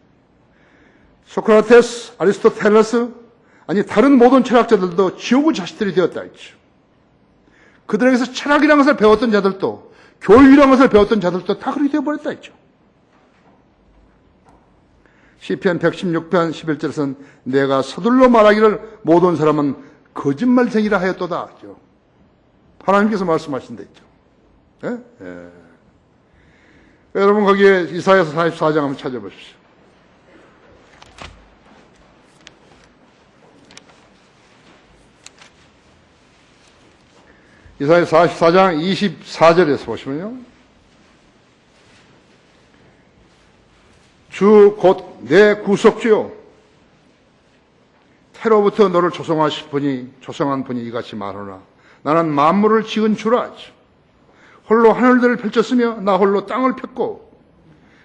소크라테스, 아리스토텔레스, 아니 다른 모든 철학자들도 지옥의 자식들이 되었다 했죠. 그들에게서 철학이라는 것을 배웠던 자들도, 교육이라는 것을 배웠던 자들도 다 그렇게 되어버렸다 했죠. 시편 116편 11절에서는 내가 서둘러 말하기를 모든 사람은 거짓말쟁이라 하였도다 하죠. 하나님께서 말씀하신 데 있죠. 예? 예. 여러분 거기에 이사야서 44장 한번 찾아보십시오. 이사야서 44장 24절에서 보시면요. 주 곧 내 구속주요 태로부터 너를 조성한 분이 이같이 말하노라. 나는 만물을 지은 주라. 홀로 하늘들을 펼쳤으며 나 홀로 땅을 폈고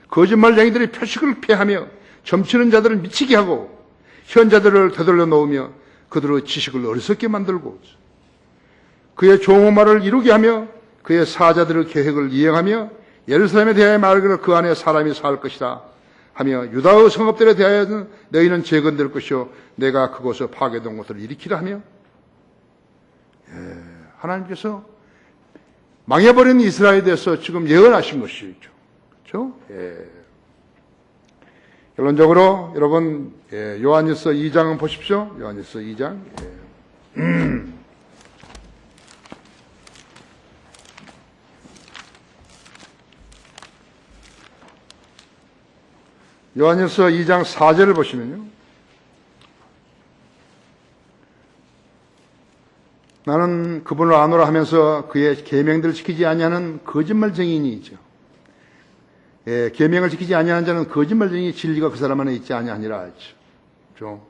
거짓말쟁이들이 표식을 폐하며 점치는 자들을 미치게 하고 현자들을 되돌려 놓으며 그들의 지식을 어리석게 만들고 그의 종의 말을 이루게 하며 그의 사자들의 계획을 이행하며 예루살렘에 대하여 말하기를 그 안에 사람이 살 것이다 하며 유다의 성읍들에 대하여는 너희는 재건될 것이요 내가 그곳에 파괴된 것을 일으키라 하며 하나님께서 망해버린 이스라엘에 대해서 지금 예언하신 것이죠. 그렇죠? 결론적으로 여러분 요한일서 2장은 보십시오. 요한일서 2장. 요한일서 2장 4절을 보시면요. 나는 그분을 아노라 하면서 그의 계명들을 지키지 아니하는 거짓말쟁이니이죠. 계명을 지키지 아니하는 자는 거짓말쟁이 진리가 그 사람 안에 있지 아니하니라 하죠. 그렇죠?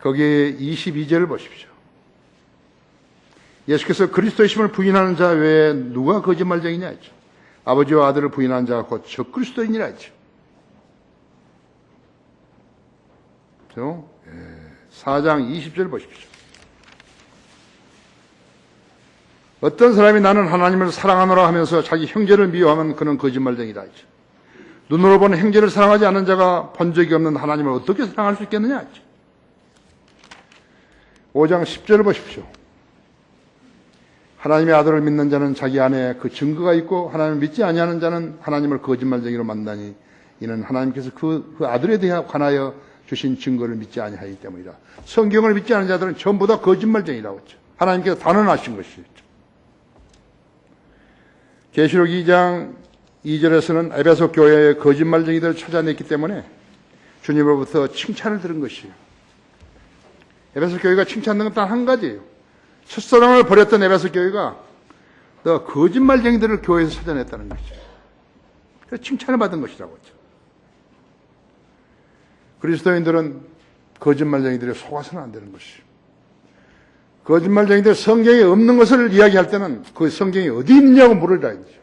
거기에 22절을 보십시오. 예수께서 그리스도이심을 부인하는 자 외에 누가 거짓말쟁이냐 했죠. 아버지와 아들을 부인하는 자가 곧 적그리스도인이라 했죠. 그렇죠? 4장 20절 보십시오. 어떤 사람이 나는 하나님을 사랑하노라 하면서 자기 형제를 미워하면 그는 거짓말쟁이다 했죠. 눈으로 보는 형제를 사랑하지 않는 자가 본 적이 없는 하나님을 어떻게 사랑할 수 있겠느냐 했죠. 5장 10절을 보십시오. 하나님의 아들을 믿는 자는 자기 안에 그 증거가 있고 하나님을 믿지 아니하는 자는 하나님을 거짓말쟁이로 만다니 이는 하나님께서 그 아들에 관하여 주신 증거를 믿지 아니하기 때문이다. 성경을 믿지 않는 자들은 전부 다 거짓말쟁이라고 했죠. 하나님께서 단언하신 것이죠. 계시록 2장 2절에서는 에베소 교회의 거짓말쟁이들을 찾아냈기 때문에 주님으로부터 칭찬을 들은 것이에요. 에베소 교회가 칭찬받는 건 단 한 가지예요. 첫사랑을 버렸던 에베소 교회가 너 거짓말쟁이들을 교회에서 찾아냈다는 것이죠. 그래서 칭찬을 받은 것이라고 했죠. 그리스도인들은 거짓말쟁이들에 속아서는 안 되는 것이죠. 거짓말쟁이들 성경에 없는 것을 이야기할 때는 그 성경이 어디 있느냐고 물으라 했죠.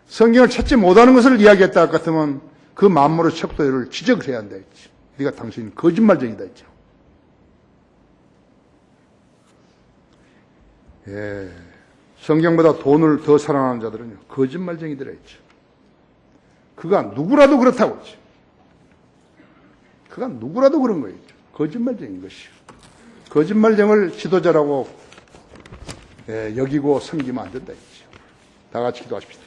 성경을 찾지 못하는 것을 이야기했다 같으면 그 만물의 척도를 지적을 해야 한다 했죠. 네가 당신 거짓말쟁이다 했죠. 성경보다 돈을 더 사랑하는 자들은요 거짓말쟁이들이라 했죠. 그가 누구라도 그렇다고 했죠. 그가 누구라도 그런 거예요. 거짓말쟁인 것이요. 거짓말쟁을 지도자라고 여기고 섬기면 안 된다 했죠. 다 같이 기도하십시다.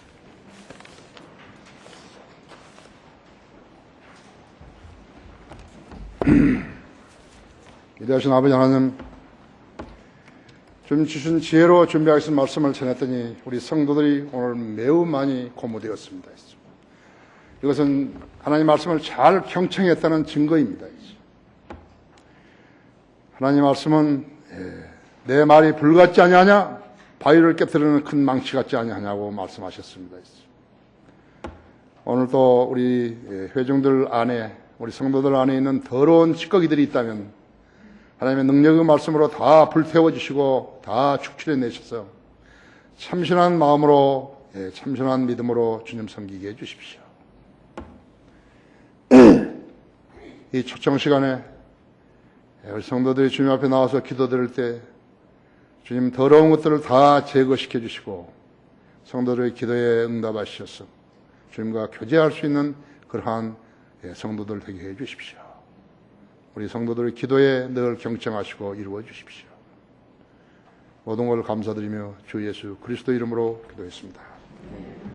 위대하신 아버지 하나님, 주님 주신 지혜로 준비하신 말씀을 전했더니 우리 성도들이 오늘 매우 많이 고무되었습니다. 이것은 하나님 말씀을 잘 경청했다는 증거입니다. 하나님 말씀은 내 말이 불 같지 아니하냐? 바위를 깨뜨리는 큰 망치 같지 아니하냐고 말씀하셨습니다. 오늘도 우리 회중들 안에 우리 성도들 안에 있는 더러운 찌꺼기들이 있다면 하나님의 능력의 말씀으로 다 불태워 주시고 다 축출해 내셔서 참신한 마음으로 참신한 믿음으로 주님 섬기게 해 주십시오. 이 초청 시간에 우리 성도들이 주님 앞에 나와서 기도드릴 때 주님 더러운 것들을 다 제거시켜 주시고 성도들의 기도에 응답하셔서 주님과 교제할 수 있는 그러한 성도들 되게 해 주십시오. 우리 성도들의 기도에 늘 경청하시고 이루어 주십시오. 모든 걸 감사드리며 주 예수 그리스도 이름으로 기도했습니다.